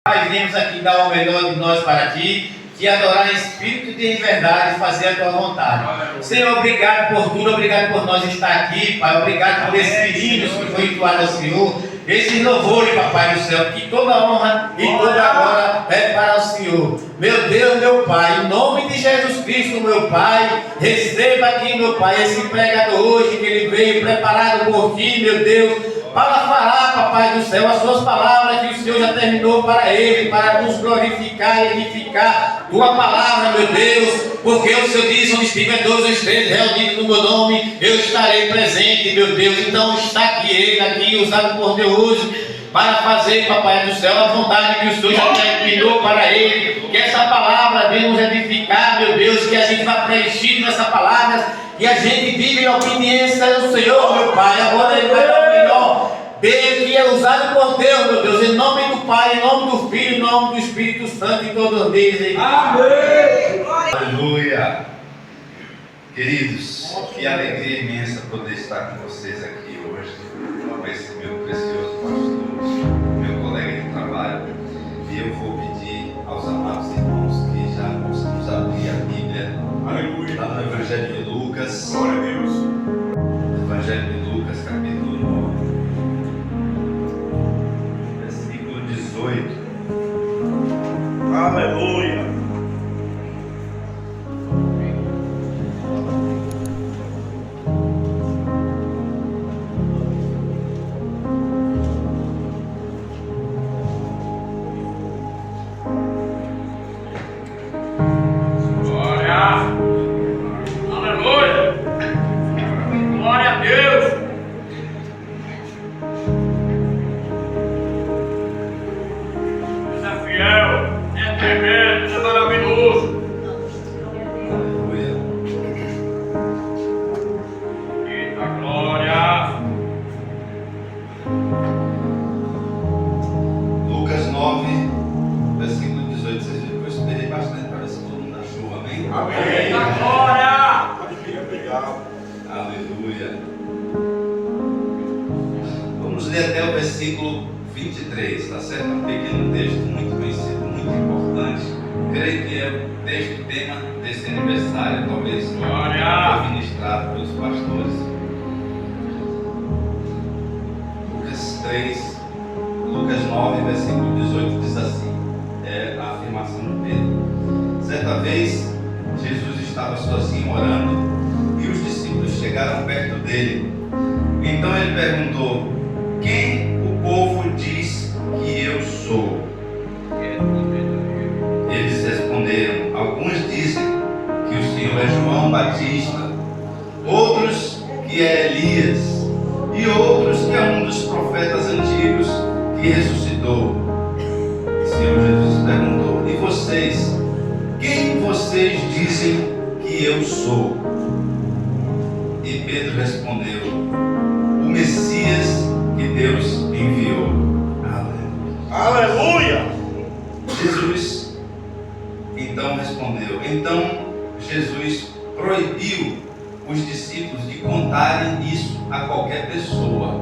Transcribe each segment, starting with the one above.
Pai, viemos aqui dar o melhor de nós para Ti, Te adorar em espírito e em verdade e fazer a Tua vontade. Senhor, obrigado por tudo, obrigado por nós estar aqui, Pai, obrigado por esses hinos que foi entoado ao Senhor, esse louvor, Papai do céu, que toda honra e toda glória é para o Senhor. Meu Deus, meu Pai, em nome de Jesus Cristo, meu Pai, receba aqui, meu Pai, esse pregador hoje que ele veio preparado por Ti, meu Deus, para falar, Papai do céu, as suas palavras que o Senhor já terminou para ele, para nos glorificar e edificar Tua palavra, meu Deus, porque o Senhor diz: onde estiver dois ou três reunidos no meu nome, eu estarei presente, meu Deus. Então está aqui ele, aqui usado por Deus hoje, para fazer, Papai do céu, a vontade que o Senhor já terminou para ele, que essa palavra venha nos edificar, meu Deus, que a gente vá preenchido nessa palavra, e a gente vive em obediência ao Senhor, meu Pai. Agora ele vai dar o melhor dele, que é usado por Deus, meu Deus, em nome do Pai, em nome do Filho, em nome do Espírito Santo, e todos dizem amém. Aleluia. Queridos, que alegria imensa poder estar com vocês aqui hoje, com esse meu precioso pastor, meu colega de trabalho. E eu vou pedir aos amados irmãos que já possamos abrir a Bíblia. Aleluia. Lá no Evangelho de Lucas. Glória a Deus. Evangelho de Lucas, capítulo 9, versículo 18. Aleluia. Lucas 9, versículo 18 diz assim, é a afirmação de Pedro. Certa vez, Jesus estava sozinho orando e os discípulos chegaram perto dele. Então ele perguntou: quem o povo diz que eu sou? Eles responderam: alguns dizem que o Senhor é João Batista, outros que é Elias, e outros que é um dos profetas antigos que ressuscitou. O Senhor Jesus perguntou: e vocês? Quem vocês dizem que eu sou? E Pedro respondeu: o Messias que Deus enviou. Aleluia! Jesus então respondeu. Então Jesus proibiu os discípulos de contarem isso a qualquer pessoa.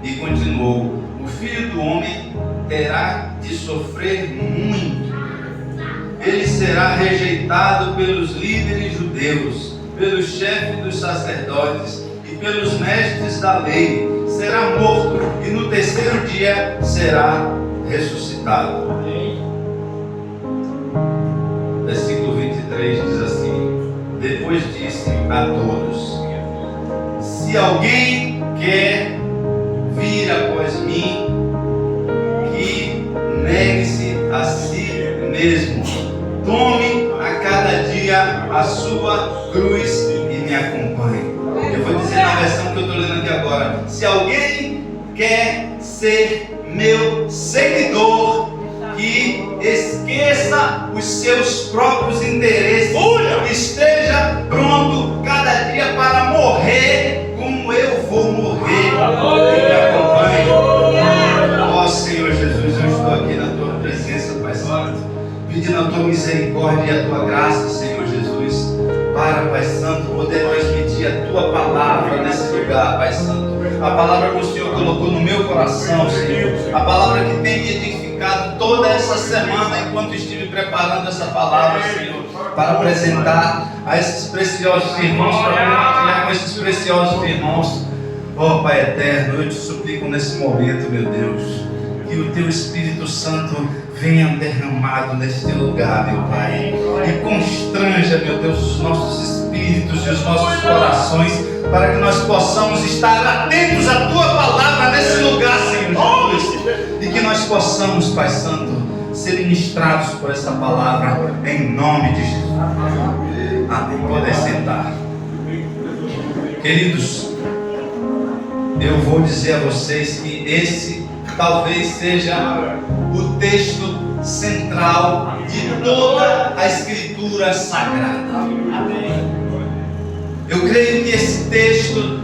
E continuou: o Filho do Homem terá de sofrer muito. Ele será rejeitado pelos líderes judeus, pelos chefes dos sacerdotes e pelos mestres da lei. Será morto e no terceiro dia será ressuscitado. Versículo 23 diz assim: depois disse a todos: se alguém quer vir após mim, que negue-se a si mesmo, tome a cada dia a sua cruz e me acompanhe. Eu vou dizer na versão que eu estou lendo aqui agora: se alguém quer ser meu seguidor, que esqueça os seus próprios interesses, esteja pronto cada dia para morrer como eu vou morrer, e me acompanhe. Ó Senhor Jesus, eu estou aqui na tua presença, Pai Santo, pedindo a tua misericórdia e a tua graça, Senhor Jesus, para, Pai Santo, poder transmitir a tua palavra nesse lugar, Pai Santo. A palavra que o Senhor colocou no meu coração, Senhor, a palavra que tem me edificado edificado toda essa semana enquanto estive preparando essa palavra, Senhor, para apresentar a esses preciosos irmãos, para compartilhar com esses preciosos irmãos. Oh Pai eterno, eu te suplico nesse momento, meu Deus, que o Teu Espírito Santo venha derramado neste lugar, meu Pai, e constranja, meu Deus, os nossos espíritos e os nossos corações, para que nós possamos estar atentos à Tua palavra nesse lugar, Senhor Jesus, e que nós possamos, Pai Santo, ser ministrados por essa palavra, em nome de Jesus. Amém. Podem sentar. Queridos, eu vou dizer a vocês que esse talvez seja o texto central de toda a Escritura Sagrada. Eu creio que esse texto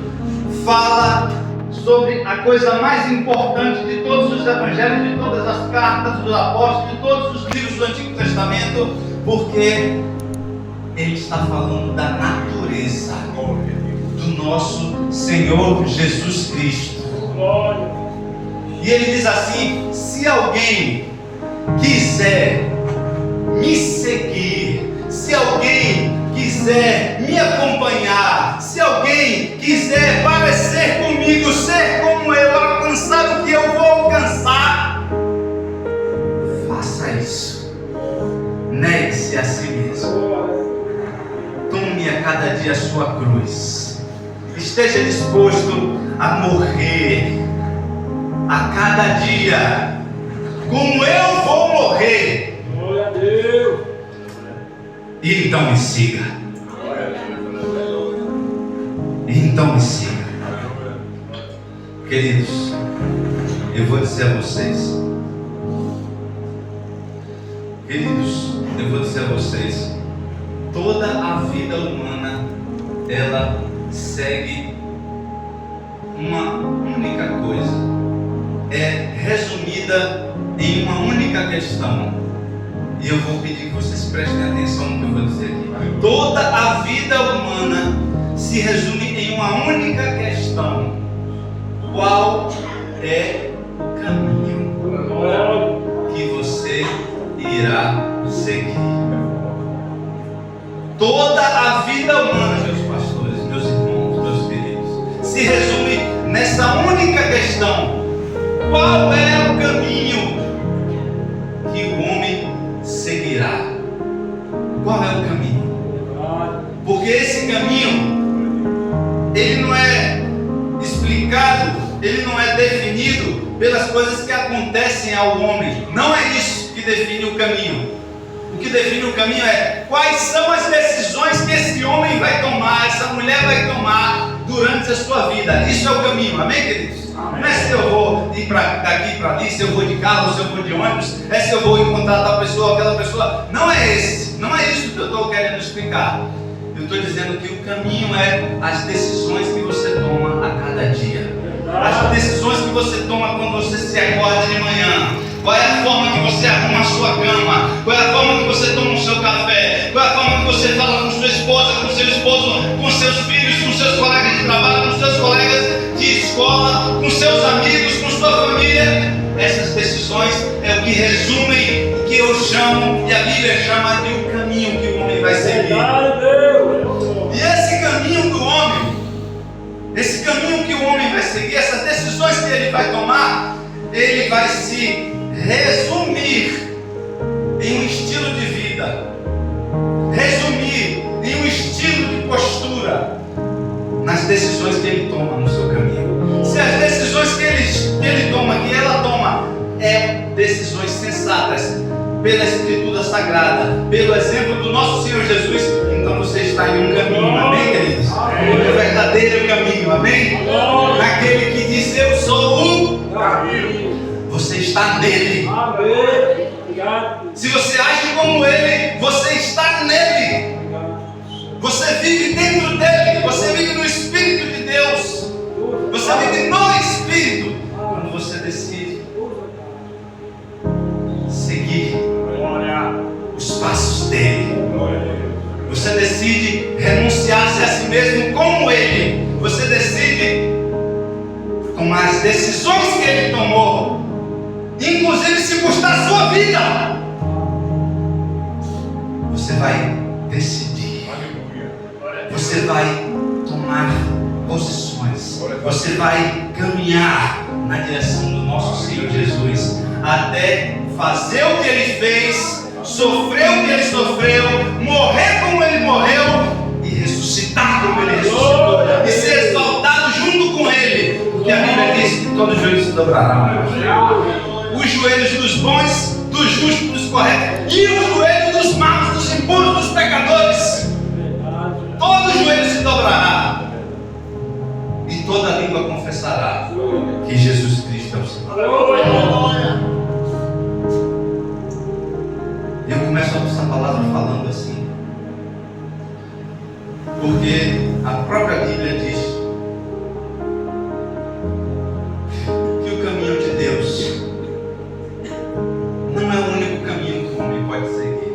fala sobre a coisa mais importante de todos os evangelhos, de todas as cartas dos apóstolos, de todos os livros do Antigo Testamento, porque ele está falando da natureza do nosso Senhor Jesus Cristo. E ele diz assim: se alguém quiser me seguir, se alguém quiser me acompanhar, se alguém quiser parecer comigo, ser como eu, alcançar o que eu vou alcançar, faça isso. Negue-se a si mesmo. Tome a cada dia a sua cruz. Esteja disposto a morrer a cada dia, como eu vou morrer. Glória a Deus. E então me siga. E então me siga. Queridos, eu vou dizer a vocês. Toda a vida humana, ela segue uma única coisa. É resumida em uma única questão. E eu vou pedir que vocês prestem atenção no que eu vou dizer aqui. Toda a vida humana se resume em uma única questão: qual é o caminho que você irá seguir? Toda a vida humana, meus pastores, meus irmãos, meus queridos, se resume nessa única questão: qual é o caminho que o homem seguirá? Qual é o caminho? Porque esse caminho, ele não é explicado, ele não é definido pelas coisas que acontecem ao homem. Não é isso que define o caminho. O que define o caminho é quais são as decisões que esse homem vai tomar, essa mulher vai tomar durante a sua vida. Isso é o caminho, amém, queridos? Não é se eu vou ir daqui para ali, se eu vou de carro, se eu vou de ônibus, é se eu vou encontrar tal pessoa, aquela pessoa. Não é esse, não é isso que eu estou querendo explicar. Eu estou dizendo que o caminho é as decisões que você toma a cada dia. As decisões que você toma quando você se acorda de manhã. Qual é a forma que você arruma a sua cama? Qual é a forma que você toma o seu café? Qual é a forma que você fala com sua esposa, com seu esposo, com seus filhos, com seus colegas de trabalho, com seus colegas de escola, com seus amigos, com sua família? Essas decisões é o que resumem o que eu chamo, e a Bíblia chama de o caminho que o homem vai seguir. E esse caminho do homem, esse caminho que o homem vai seguir, essas decisões que ele vai tomar, ele vai se resumir em um estilo de vida, resumir em um estilo de postura nas decisões que ele toma no seu caminho. Se as decisões que ele toma, que ela toma, é decisões sensatas pela Escritura Sagrada, pelo exemplo do nosso Senhor Jesus, então você está em um caminho, amém, queridos? O verdadeiro caminho, amém? Naquele que diz: eu sou o caminho. Você está nele. Se você age como ele, você está nele. Você vive dentro dele. Você vive no Espírito de Deus. Você vive no Espírito. Quando você decide seguir os passos dele, você decide renunciar-se a si mesmo como ele. Você decide tomar as decisões que ele tomou, inclusive se custar a sua vida, você vai decidir, você vai tomar posições, você vai caminhar na direção do nosso Senhor Jesus, até fazer o que Ele fez, sofrer o que Ele sofreu, morrer como Ele morreu e ressuscitar como Ele ressuscitou, e ser exaltado junto com Ele, porque a Bíblia diz que todo joelho se dobrará, os joelhos dos bons, dos justos, dos corretos, e os joelhos dos maus, dos impuros, dos pecadores. Todo joelho se dobrará e toda língua confessará que Jesus Cristo é o Senhor. E eu começo essa palavra falando assim, porque a própria Bíblia diz que o caminho de Deus não é o único caminho que o homem pode seguir.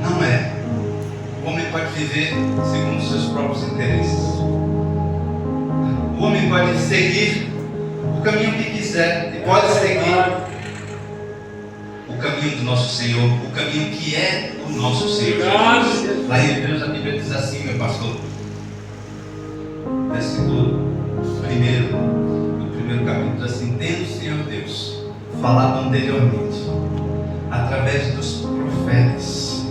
Não é. O homem pode viver segundo os seus próprios interesses. O homem pode seguir o caminho que quiser, e pode seguir o caminho do nosso Senhor, o caminho que é o nosso Senhor Jesus. Lá em Hebreus a Bíblia diz assim, meu pastor, versículo 1, no primeiro capítulo, diz assim: tendo o Senhor Deus falado anteriormente, através dos profetas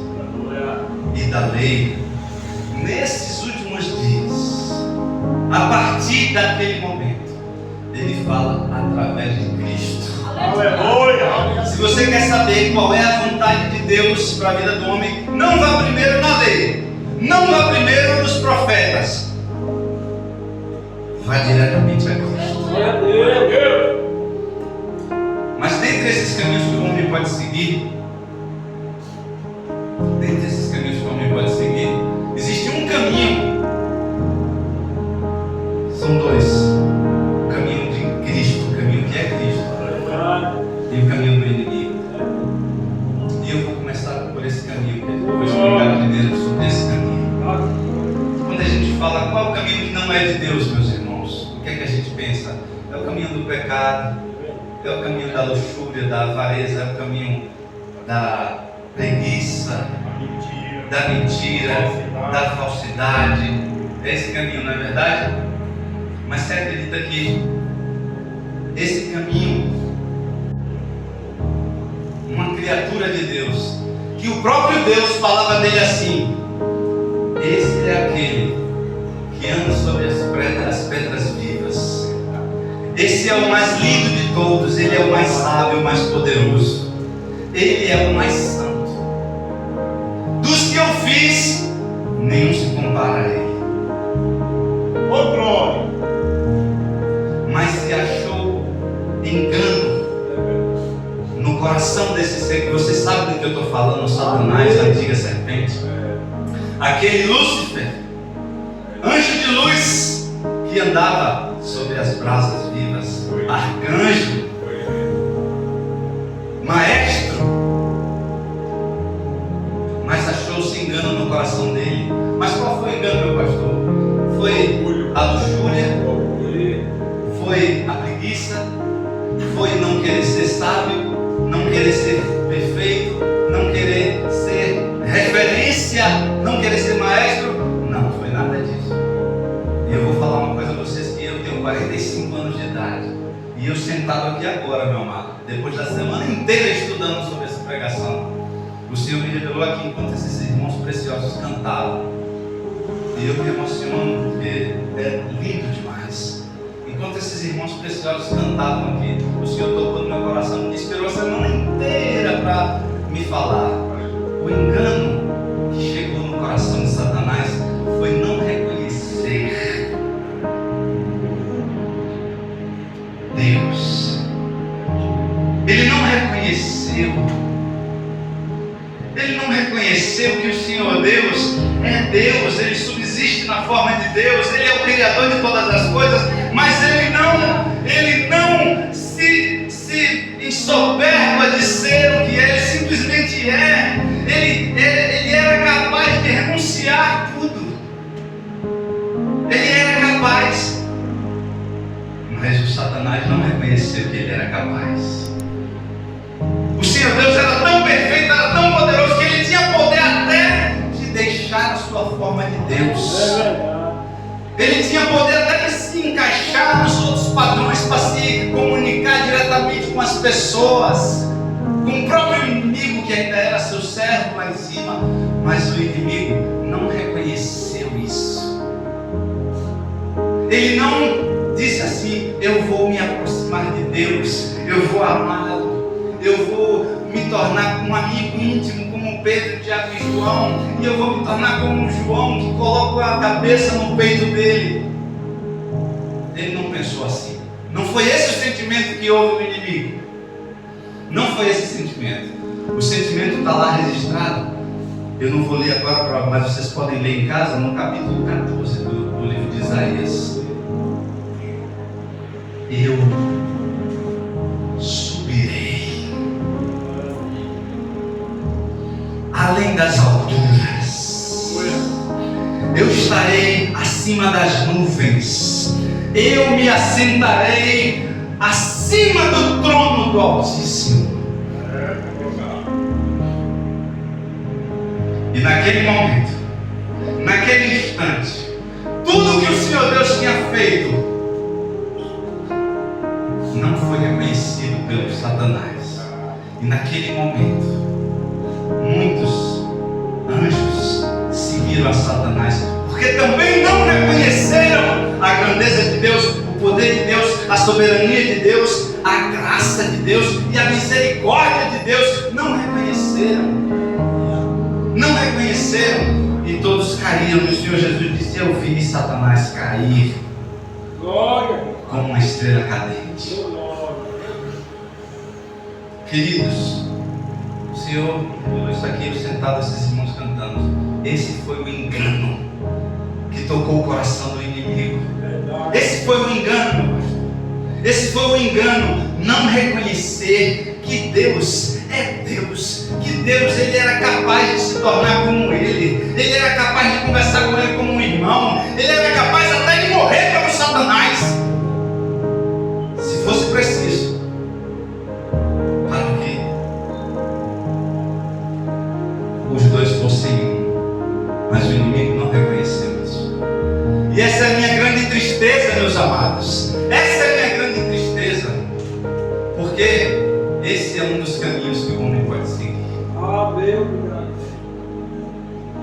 e da lei, nesses últimos dias, a partir daquele momento, Ele fala através de Cristo. Aleluia! Se você quer saber qual é a vontade de Deus para a vida do homem, não vá primeiro na lei, não vá primeiro nos profetas, vá diretamente a Cristo. Mas dentre esses caminhos que o homem pode seguir, existe um caminho. São dois: o caminho de Cristo, o caminho que é Cristo, e o caminho do inimigo. E eu vou começar por esse caminho, que eu vou explicar primeiro sobre esse caminho. Quando a gente fala qual é o caminho que não é de Deus, meus irmãos, o que é que a gente pensa? É o caminho do pecado, é o caminho da luxúria, da avareza, é o caminho da preguiça, da mentira, da falsidade. É esse caminho, não é verdade? Mas você acredita que esse caminho, uma criatura de Deus, que o próprio Deus falava dele assim: esse é aquele que anda sobre as pedras vivas, esse é o mais lindo de todos, ele é o mais sábio, o mais poderoso, ele é o mais santo. Dos que eu fiz, nenhum se compara a ele. Mas se achou engano no coração desse ser, que você sabe do que eu estou falando, Satanás, a antiga serpente, aquele Lúcifer, anjo de luz, que andava sobre as brasas vivas, arcanjo, maestro, mas achou-se engano no coração dele. Mas qual foi o engano, meu pastor? Foi a luxúria, foi a preguiça, foi não querer ser sábio, não querer ser perfeito, não querer ser referência, não querer ser maestro. Não foi nada disso. E eu vou falar uma coisa a vocês, que eu tenho 45 anos de idade, e eu sentado aqui agora, meu amado, depois da semana inteira estudando sobre essa pregação, o Senhor me revelou aqui enquanto esses irmãos preciosos cantavam. E eu me emociono, porque é lindo demais. Enquanto esses irmãos preciosos cantavam aqui, o Senhor tocou no meu coração, me esperou a semana inteira para me falar. O engano que chegou no coração de Satanás foi não reconhecer Deus. Ele não reconheceu. Ele não reconheceu que o Senhor Deus é Deus, Ele subsiste na forma de Deus, Ele é o Criador de todas as coisas, mas Ele não se ensoberba de ser o que Ele simplesmente é. Ele era capaz de renunciar tudo. Ele era capaz, mas o Satanás não reconheceu que ele era capaz. O Senhor Deus era tão perfeito, era tão poderoso, que ele tinha poder até de deixar a sua forma de Deus. Ele tinha poder até de se encaixar nos outros padrões para se comunicar diretamente com as pessoas, com o próprio inimigo que ainda era seu servo lá em cima, mas o inimigo não reconheceu isso. Ele não disse assim: eu vou me aproximar de Deus, eu vou amá-lo, eu vou me tornar um amigo íntimo como Pedro, Tiago e João, e eu vou me tornar como João, que coloca a cabeça no peito dele. Ele não pensou assim. Não foi esse o sentimento que houve no inimigo. Não foi esse sentimento. O sentimento está lá registrado. Eu não vou ler agora, mas vocês podem ler em casa, no capítulo 14 do livro de Isaías. Eu subirei além das alturas, eu estarei acima das nuvens, eu me assentarei acima do trono do Altíssimo. E naquele momento, naquele instante, tudo que o Senhor Deus tinha feito não foi reconhecido pelo Satanás. E naquele momento, muitos anjos seguiram a Satanás, porque também não reconheceram a grandeza de Deus, o poder de Deus, a soberania de Deus, a graça de Deus e a misericórdia de Deus. Não reconheceram. Não reconheceram, e todos caíram. E o Senhor Jesus disse: eu vi Satanás cair como uma estrela cadente. Queridos, o Senhor falou isso aqui, eu sentado, esses irmãos cantando. Esse foi o engano que tocou o coração do inimigo. Esse foi o engano, meu pastor. Esse foi o engano, não reconhecer que Deus é Deus, que Deus ele era capaz de se tornar como Ele era capaz de conversar com Ele como um irmão, Ele era capaz até de morrer pelo Satanás, se fosse preciso, para que os dois fossem um, mas o inimigo não reconheceu isso. E essa é a minha grande tristeza, meus amados, essa é a minha grande tristeza, porque esse é um dos caminhos que o homem pode seguir.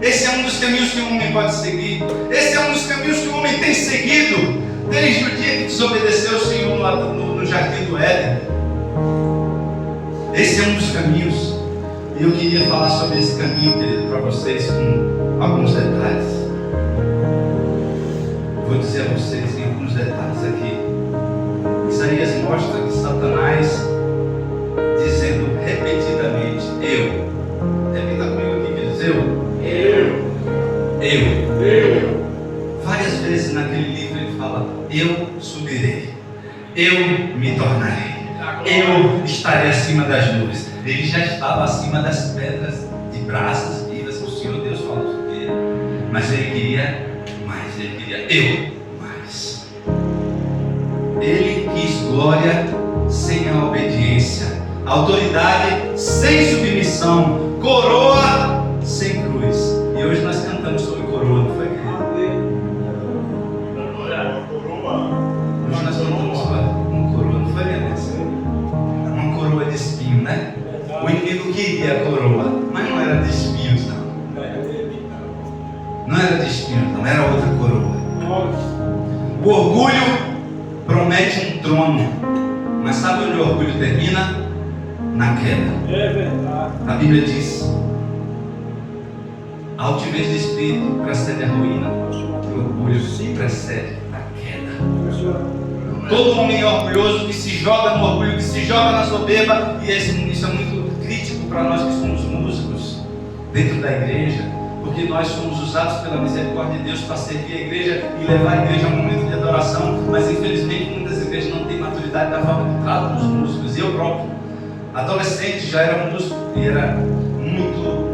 Esse é um dos caminhos que o homem pode seguir. Esse é um dos caminhos que o homem tem seguido desde o dia que desobedeceu o Senhor no jardim do Éden. Esse é um dos caminhos. E eu queria falar sobre esse caminho, querido, para vocês com alguns detalhes. Vou dizer a vocês em alguns detalhes aqui. Isaías mostra que Satanás, dizendo repetidamente, repita comigo aqui, que diz eu. Várias vezes naquele livro ele fala: eu subirei, eu me tornarei, eu estarei acima das nuvens. Ele já estava acima das pedras de brasas vivas que o Senhor Deus falou sobre ele, mas ele queria mais, ele queria mais. Ele quis glória sem a obediência, autoridade sem submissão, coroa sem cruz. E hoje nós cantamos sobre coroa, não foi, querido? Hoje nós cantamos sobre uma coroa, não foi, Vanessa? Uma coroa de espinho, né? O inimigo queria a coroa, mas não era de espinhos, não. Não era de espinhos, não, era outra coroa. O orgulho promete um trono, mas sabe onde o orgulho termina? Na queda. É verdade. A Bíblia diz: a altivez de espírito precede a ruína, o orgulho precede a queda. Todo homem orgulhoso que se joga no orgulho, que se joga na soberba, e isso é muito crítico para nós que somos músicos dentro da igreja, porque nós somos usados pela misericórdia de Deus para servir a igreja e levar a igreja a um momento de adoração, mas infelizmente muitas igrejas não têm maturidade da forma de trato dos músicos. E eu próprio, adolescente, já era músico e era muito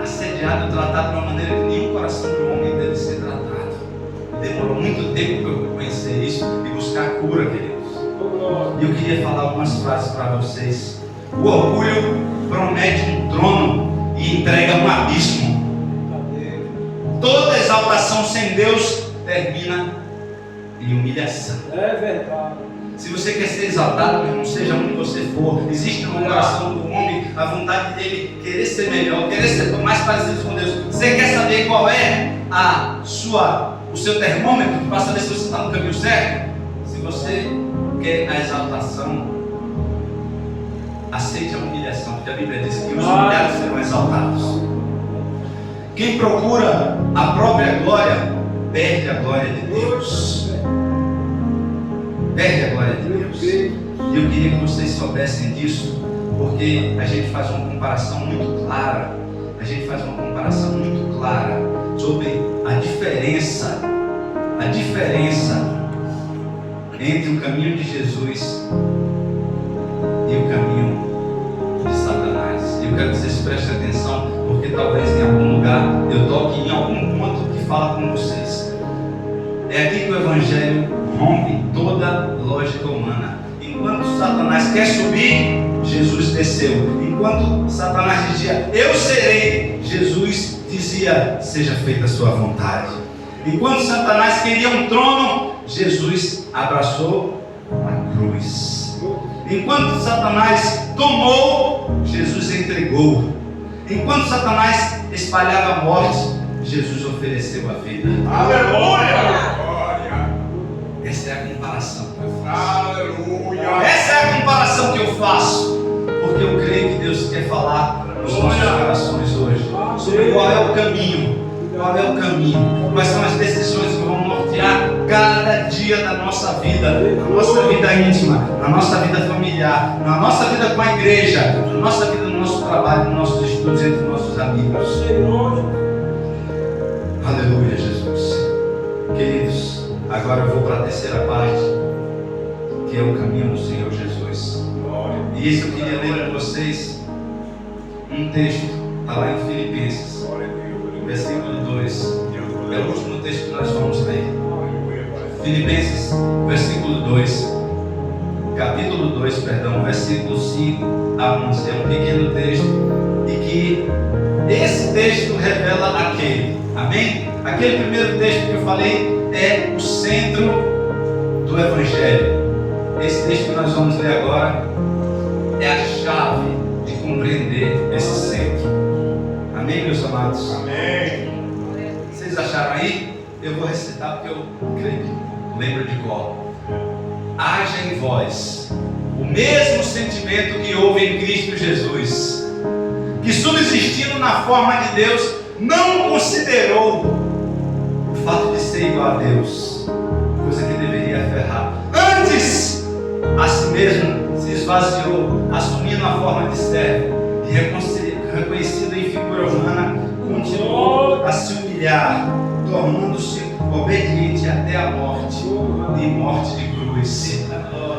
assediado, tratado de uma maneira que nenhum coração de homem deve ser tratado. demorou muito tempo para eu conhecer isso e buscar cura, queridos. E eu queria falar algumas frases para vocês. O orgulho promete um trono e entrega um abismo. Toda exaltação sem Deus termina em humilhação. É verdade. Se você quer ser exaltado, meu irmão, seja onde você for, existe no coração do homem a vontade dele querer ser melhor, querer ser mais parecido com Deus. Você quer saber qual é o seu termômetro para saber se você está no caminho certo? Se você quer a exaltação, aceite a humilhação, porque a Bíblia diz que os humilhados serão exaltados. Quem procura a própria glória, perde a glória de Deus. Perde a glória de Deus. E eu queria que vocês soubessem disso, porque a gente faz uma comparação muito clara. A gente faz uma comparação muito clara sobre a diferença entre o caminho de Jesus e o caminho de Satanás. Eu quero que vocês prestem atenção, porque talvez em algum lugar eu toque em algum ponto que fala com vocês. É aqui que o Evangelho rompe toda lógica humana. Enquanto Satanás quer subir, Jesus desceu. Enquanto Satanás dizia, eu serei, Jesus dizia, seja feita a sua vontade. Enquanto Satanás queria um trono, Jesus abraçou a cruz. Enquanto Satanás tomou, Jesus entregou. Enquanto Satanás espalhava a morte, Jesus ofereceu a vida. Aleluia! Essa é a comparação. Aleluia! Essa é a comparação que eu faço, porque eu creio que Deus quer falar nos nossos corações hoje sobre qual é o caminho. Qual é o caminho? Quais são as decisões que vão nortear cada dia da nossa vida, na nossa vida íntima, na nossa vida familiar, na nossa vida com a igreja, na nossa vida no nosso trabalho, nos nossos estudos, entre os nossos amigos. Aleluia, Jesus. Queridos, agora eu vou para a terceira parte, que é o caminho do Senhor Jesus. E isso eu queria ler com vocês um texto, está lá em Filipenses. Versículo 2, é o último texto que nós vamos ler. Filipenses, versículo 2, capítulo 2, perdão, versículo 5 a 11. É um pequeno texto e que esse texto revela aquele, amém? Aquele primeiro texto que eu falei é o centro do Evangelho. Esse texto que nós vamos ler agora é a chave de compreender esse centro. Amém, meus amados? Amém. Vocês acharam aí? Eu vou recitar porque eu creio que lembro de cor. Haja em vós o mesmo sentimento que houve em Cristo Jesus, que subsistindo na forma de Deus, não considerou o fato de ser igual a Deus, coisa que deveria aferrar. Antes, a si mesmo se esvaziou, assumindo a forma de servo e reconhecido em figura humana, continuou a se humilhar, tornando-se obediente até a morte, e morte de cruz.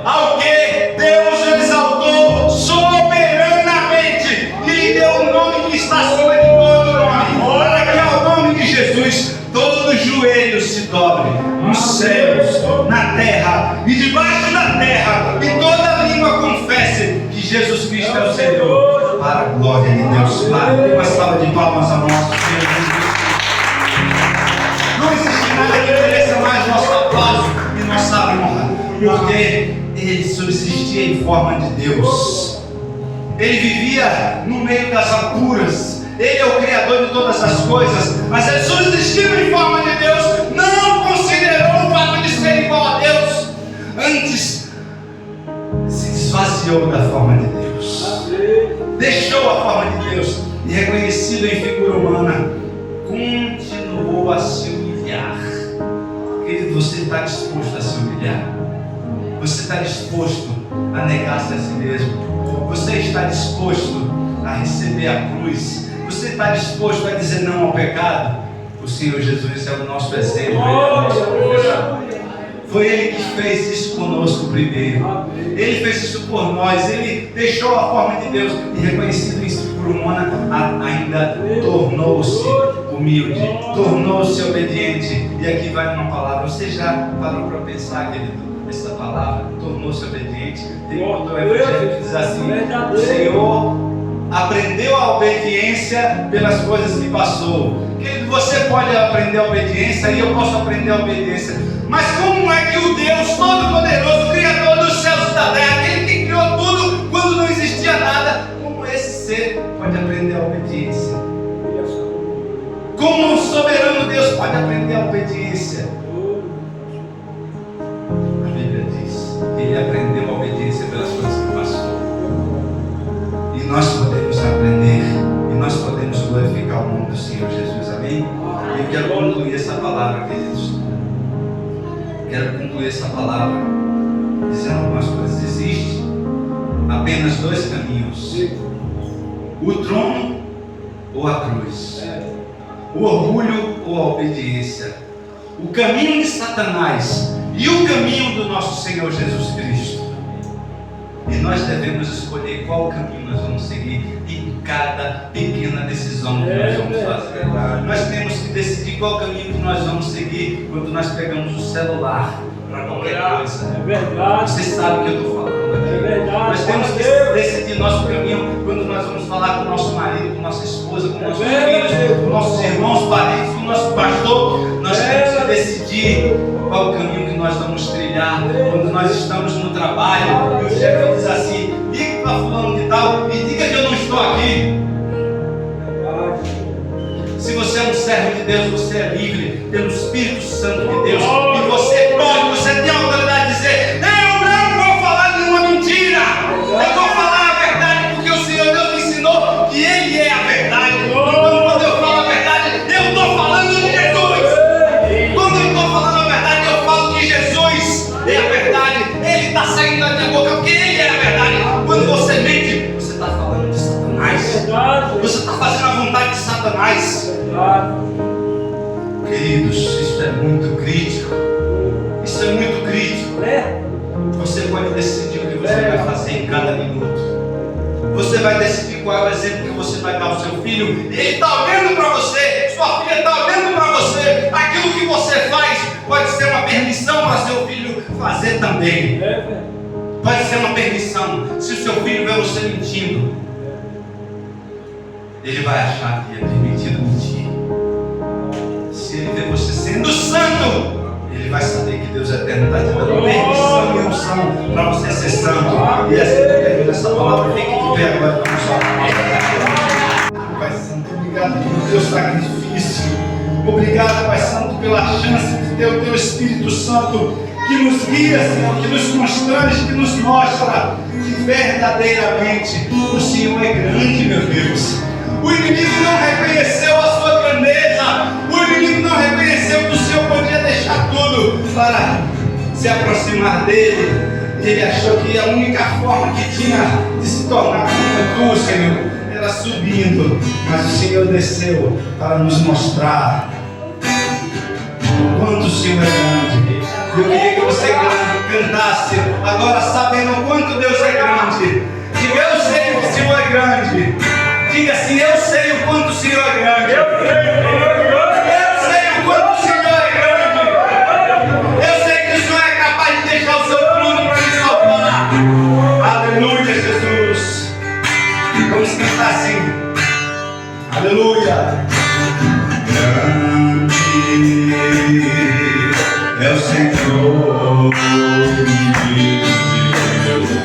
Ao que Deus o exaltou soberanamente e lhe deu o nome que está acima de todo nome, para que ao nome de Jesus todo joelho se dobre, nos céus, na terra e debaixo da terra, e toda língua confesse que Jesus Cristo é o Senhor, para a glória de Deus Pai. Dê uma salva de palmas ao nosso Senhor Jesus. Não existe nada que mereça mais nosso aplauso e nossa honra, porque ele subsistia em forma de Deus. Ele vivia no meio das alturas. Ele é o Criador de todas as coisas, mas ele subsistiu em forma de Deus, não considerou o fato de ser igual a Deus. Antes, se esvaziou da forma de Deus, deixou a forma de Deus e, reconhecido em figura humana, continuou a se humilhar. Querido, você está disposto a se humilhar? Você está disposto a negar-se a si mesmo? Você está disposto a receber a cruz? Você está disposto a dizer não ao pecado? O Senhor Jesus é o nosso exemplo, Ele é o nosso professor. Foi Ele que fez isso conosco primeiro. Ele fez isso por nós. Ele deixou a forma de Deus e, reconhecido em figura humana, ainda tornou-se humilde, tornou-se obediente. E aqui vai uma palavra. Você já parou para pensar, querido? Essa palavra, tornou-se obediente. Tem outro evangelho que diz assim: o Senhor aprendeu a obediência pelas coisas que passou. Querido, você pode aprender a obediência e eu posso aprender a obediência. Mas como é que o Deus Todo-Poderoso, Criador dos céus e da terra, aquele que criou tudo quando não existia nada, como esse ser pode aprender a obediência? Como um soberano Deus pode aprender a obediência? A Bíblia diz que ele aprendeu a obediência pelas coisas que passou. E nós podemos aprender, e nós podemos glorificar o nome do Senhor Jesus, amém? E eu quero concluir essa palavra, queridos. Quero concluir essa palavra dizendo algumas coisas. Existe apenas dois caminhos: o trono ou a cruz, o orgulho ou a obediência, o caminho de Satanás e o caminho do nosso Senhor Jesus Cristo. E nós devemos escolher qual caminho nós vamos seguir em cada pequena decisão que nós vamos fazer. Nós temos que decidir qual caminho que nós vamos seguir quando nós pegamos o celular para qualquer coisa. É verdade. Você sabe o que eu estou falando aqui. É verdade. Nós temos que decidir nosso caminho quando nós vamos falar com o nosso marido, com nossa esposa, com nossos filhos, com nossos irmãos, parentes, com o nosso pastor. Nós temos que decidir qual o caminho que nós vamos trilhar quando nós estamos no trabalho e o chefe diz assim: liga para fulano de tal e diga que eu não estou aqui. Se você é um servo de Deus, você é livre pelo Espírito Santo de Deus e você pode, você tem a autoridade de dizer: eu não vou falar nenhuma mentira, eu vou falar a verdade, porque o Senhor Deus me ensinou que Ele é a verdade. Então quando eu falo a verdade, eu estou falando de Jesus. Quando eu estou falando a verdade, eu falo que Jesus é a verdade. Ele está saindo da minha boca porque Ele é a verdade. Quando você mente, você está falando de Satanás. Você está fazendo a vontade de Satanás. Queridos, isso é muito crítico. Isso é muito crítico. Você pode decidir o que você vai fazer em cada minuto. Você vai decidir qual é o exemplo que você vai dar ao seu filho. Ele está olhando para você, sua filha está olhando para você. Aquilo que você faz pode ser uma permissão para seu filho fazer também. Pode ser uma permissão. Se o seu filho vê você mentindo, ele vai achar que é permitido mentir. Se ele vê você sendo santo, ele vai saber que Deus eterno está te dando permissão e unção para você ser santo. E assim eu termino essa palavra. Fique de pé agora para nos orar. Pai Santo, obrigado pelo teu sacrifício. Obrigado, Pai Santo, pela chance de ter o teu Espírito Santo que nos guia, Senhor, que nos constrange, que nos mostra que verdadeiramente o Senhor é grande, meu Deus. O inimigo não reconheceu a sua grandeza. O inimigo não reconheceu que o Senhor podia deixar tudo para se aproximar dele. Ele achou que a única forma que tinha de se tornar como tu, Senhor, era subindo. Mas o Senhor desceu para nos mostrar o quanto o Senhor é grande. Eu queria que você cantasse agora, sabendo o quanto Deus é grande. Diga: eu sei que o Senhor é grande. Diga assim: eu sei o quanto o Senhor é grande. Eu sei o quanto o Senhor é grande. Eu sei que o Senhor é capaz de deixar o seu trono para me salvar. Aleluia, Jesus. Vamos cantar assim. Aleluia. Grande é o Senhor, meu Deus.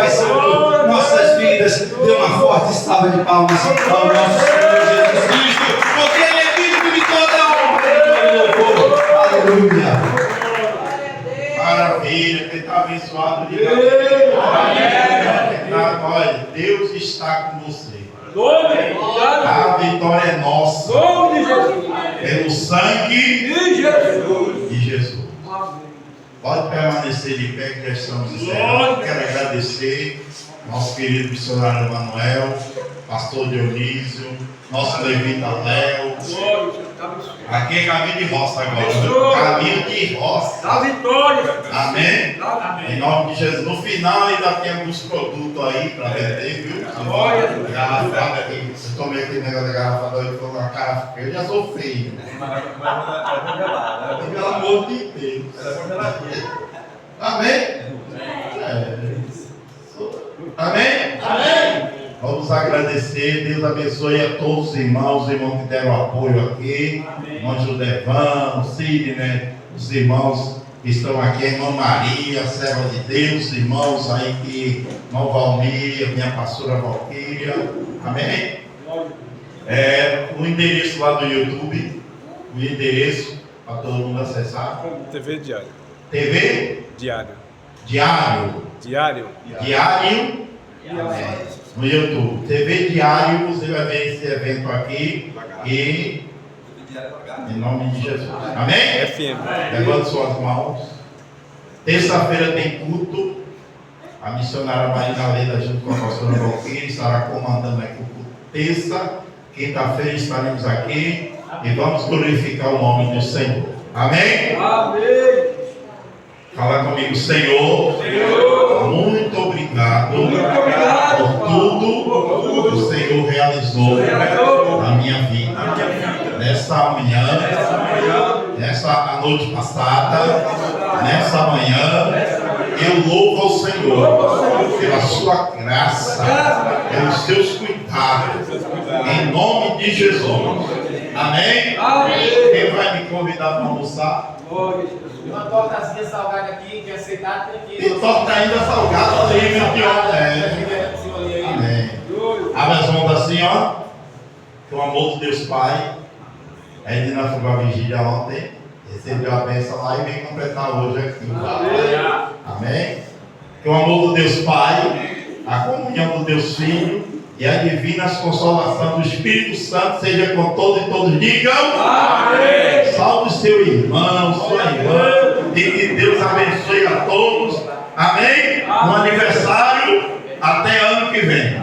Pai Santo, nossas vidas. Dê uma forte salva de palmas ao nosso Senhor Jesus Cristo, porque Ele é digno de toda honra e todo louvor. Aleluia. Maravilha, quem está abençoado de olha, Deus está com você. A vitória é nossa. Pelo sangue de Jesus. Pode permanecer de pé que já estamos encerrando. Quero agradecer nosso querido missionário Emanuel, pastor Dionísio, nosso levita Léo. Aqui é caminho de roça agora. Caminho de roça. Da vitória. Amém? Em nome de Jesus. No final ainda tem alguns produtos aí para vender, viu? Garrafa aqui. Eu tomei aquele negócio da garrafa doida com uma cara feia. Eu já sou feio. Pelo amor de Deus. Amém? Amém? Amém? Vamos agradecer, Deus abençoe a todos os irmãos que deram apoio aqui, irmão Judevan, Sidney, os irmãos que estão aqui, a irmã Maria, serva de Deus, irmãos aí que, irmão Valmir, minha pastora Valquíria, amém? O endereço lá do YouTube, o endereço para todo mundo acessar. TV Diário. TV? Diário. Diário. Diário. Diário. No YouTube. TV Diário, você vai ver esse evento aqui. E em nome de Jesus. Amém? FM. Levante suas mãos. Terça-feira tem culto. A missionária Marina Leda, junto com a pastora Valquíria, estará comandando aqui o culto. Terça, quinta-feira estaremos aqui e vamos glorificar o nome do Senhor. Amém? Amém. Fala comigo, Senhor. Muito obrigado por tudo que o Senhor realizou na minha vida. Nessa manhã, nessa noite passada, nessa manhã, eu louvo ao Senhor pela sua graça, pelos seus cuidados, em nome de Jesus. Amém? Quem vai me convidar para almoçar? Uma tortazinha salgada aqui, que aceitar tem aqui. E torta ainda salgada ali, meu Deus. Amém. Abre as mãos assim, ó. Que o amor de Deus Pai. A Edna foi para a vigília ontem. Recebeu a bênção lá e vem completar hoje aqui. Amém. Que o amor do Deus Pai, a comunhão do Deus Filho e a divina consolação do Espírito Santo seja com todos e todos digam amém. Salve seu irmão, sua irmã, e que Deus abençoe a todos. Amém? No aniversário, até ano que vem.